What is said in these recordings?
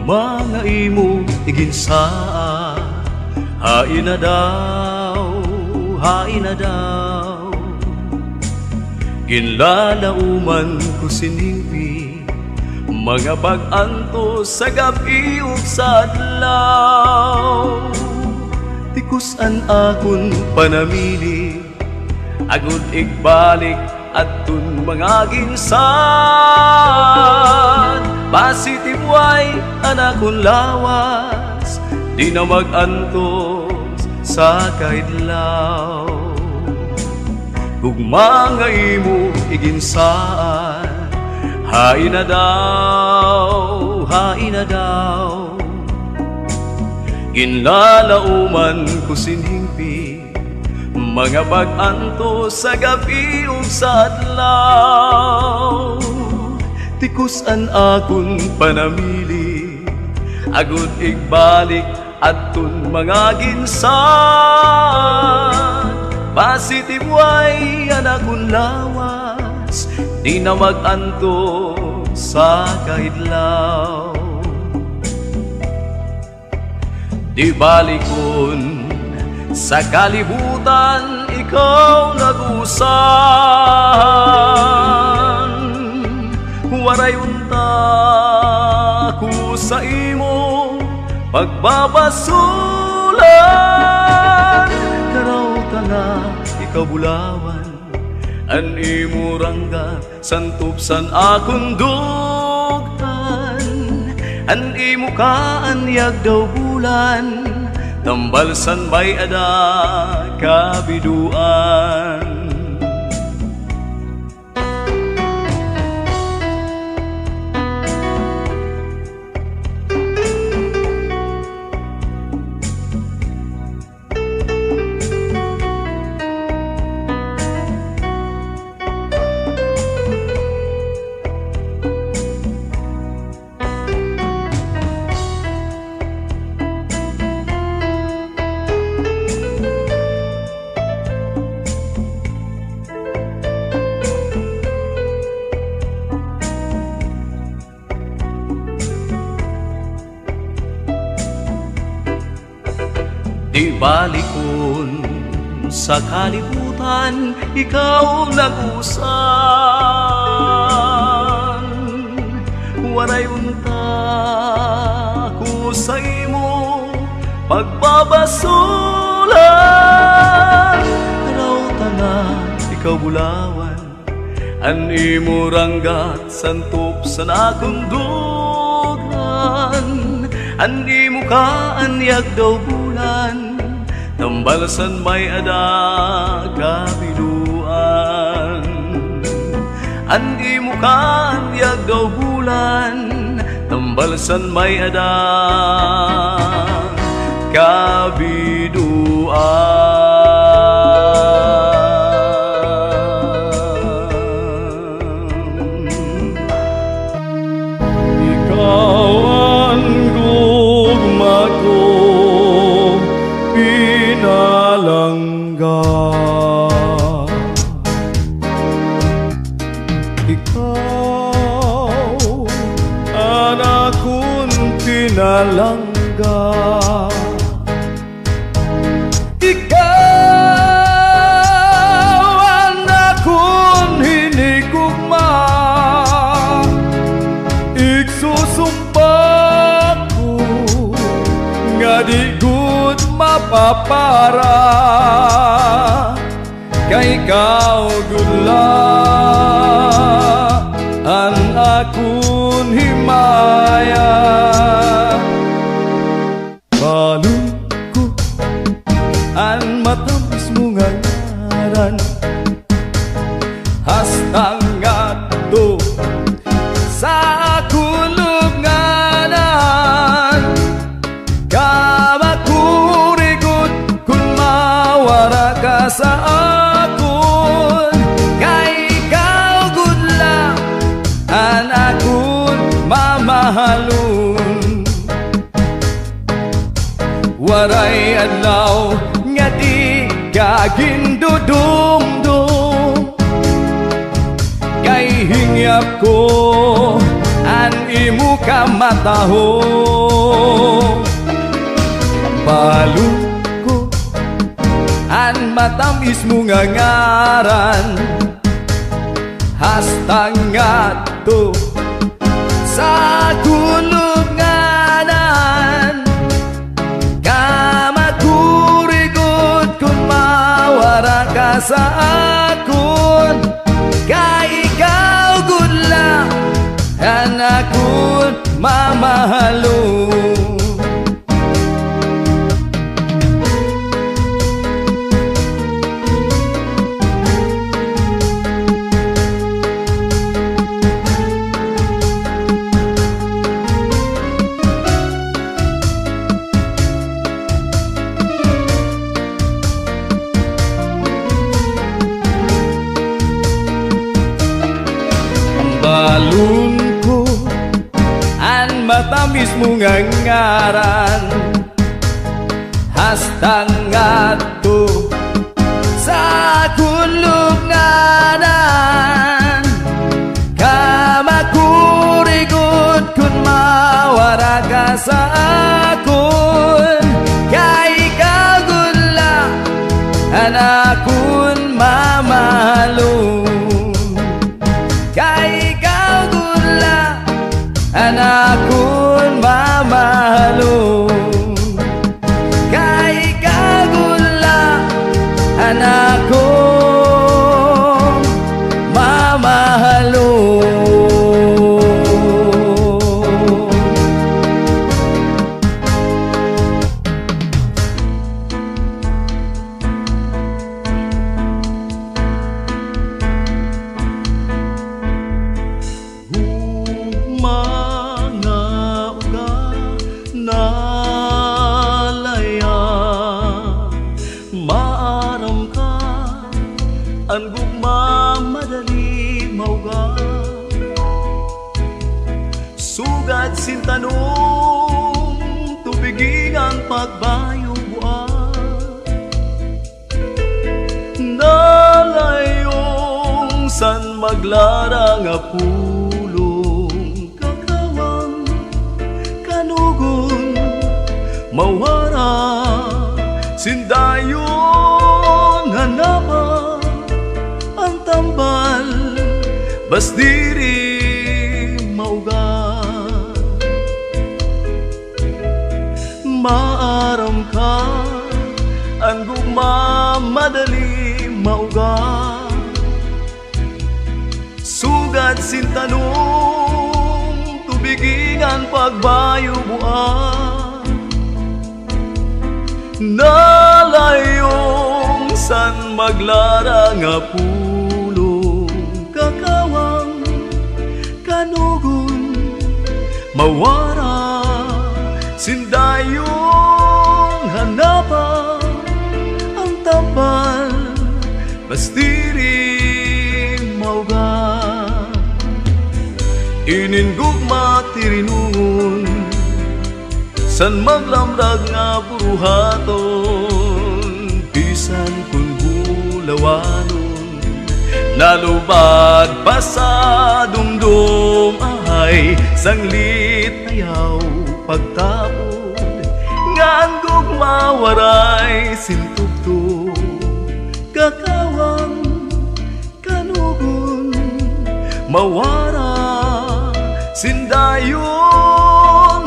Mga imo iginsa, hain na daw, hain na daw. Ginlalauman ko siningpi, mga bag-anto sa gabi ug sa adlaw. Tikusan akon panamili, agud igbalik adtun mga ginsan. Positive way anakon lawas, di na mag-antos sa kaidlaw. Kung mga imo iginsaan, hain na daw, hain na daw. Ginlalauman ko siningpi, mga bag-anto sa gabi ug sa adlaw. Tikusan akon panamili, agud igbalik adtun mga ginsan. Positive way anakon lawas, di na mag-anto sa kaidlaw. Di balikon sa kalibutan, ikaw nag-usan. Waray unta ko sa imo pagbabasulan. Karauta nga ikaw bulawan, an imo rangga santupsan akong dugtan. An imo kaanyag daw bulan, tambalsan may ada kabiduan. Di balikon sa kalibutan, ikaw nag-usan. Waray unta ko sa imo pagbabasulan. Karauta nga ikaw bulawan, an imo ranggat santop sa akong dugan. An imo kaanyag daw bulan, tambalsan may ada kabiduan. An imo kaanyag daw bulan, tambalsan may ada kabiduan. Ikaw ang gugma ko, pinalangga. Ikaw ang akong pinalangga. Ikaw ang akong hinigugma. Igsusumpa ko nga di gud mapapara, kay ikaw gudla an akong himaya. Balon ko an matamis mo nga ngaran, hastang ngadto sa akong lubnganan. Kamakurigod kung mawara ka sa akon, kay ikaw gudla an akong mamahalon. Waray adlaw nga di kagindudumdum, kay hingyap ko an imo ka mataho. Balon ko an matamis mo nga ngaran, hastang ngadto sa kulunganan. Kamagurigod kung mawara ka sa akon, kay ikaw gudla anakon mamahalo. Balon ko an matamis mo nga ngaran, hastang ngadto sa kulunganan. Kamagurigod kung mawara ka sa akon, kay ikaw gudla anakon mamahalo. Kay ikaw gudla anakon mamahalo. Kay ikaw gudla anakon mamahalo. Mga uga nalaya, maaram ka ang gugma madali mauga. Sugad sintanong tubiging ang pagbayo buwan, nalayong san maglara nga pulong kakawang kanugon mawara sindayon hanapa ang tambal bas diri mauga. Maaram ka ang gugma madali mauga. Sugad sintanong tubiging ang pagbayo buwan, nalayong san maglara nga pulong kakawang kanugon mawara sindayon hanapa ang tambal bas diri mauga. Iningugma tirinungon san maglamrag nga buruhaton, bisan kun bulawanon nalubad pa sa dumdum ay sanglit ayaw pagtapod ngan gugma waray sintugtog kakawang kanugon mawara sindayon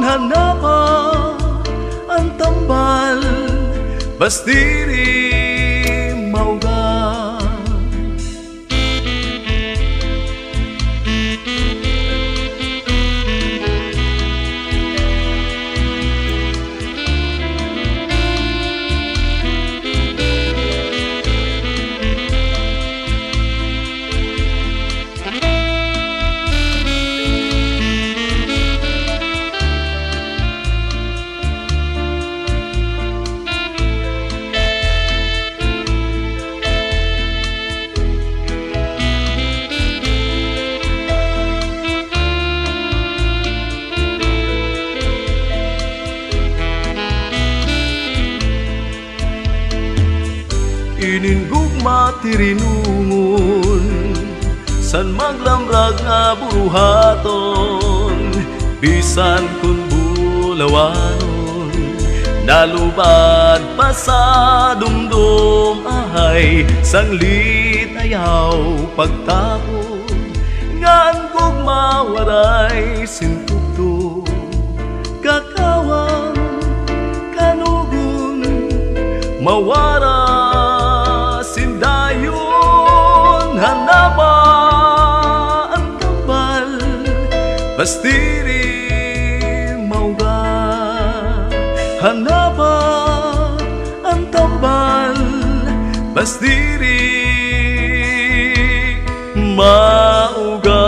hanapa ang tambal bas diri mauga. Iningugma tirinungon san maglamrag nga buruhaton, bisan kun bulawaron, nalubad pa sa dumdum ahay, sanglit ayaw pagtapon, ngan gugma waray sintugto, kakawang kanugon, mawara sindayon, hanapa ang tambal, bastiri mauga, hanapa ang tambal, bastiri mauga.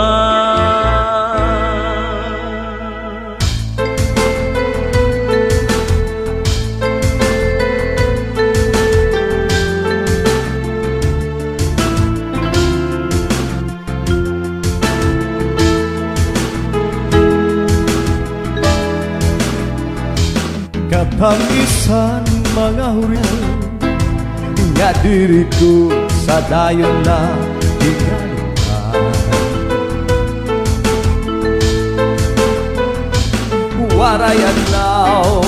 Katangisan mga huril nga diri ko sa dayon na hingalitan, waray adlaw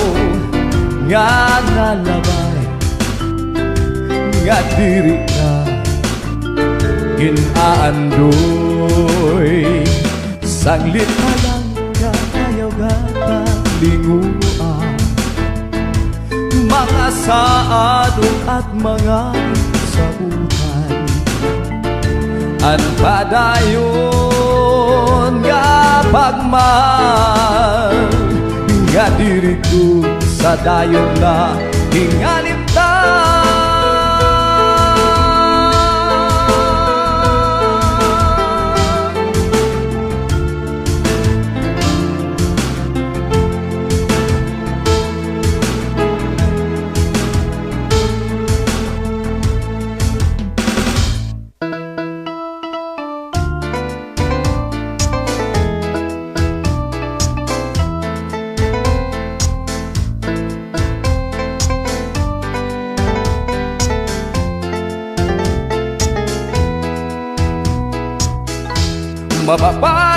nga nalabay, nga diri ka ginaandoy, saglit na lang ka ayaw gata linguan, mga saadong at mga sabutan, ang padayon nga pagmahal, nga diri ko sa dayon na hingaliptan. Mababa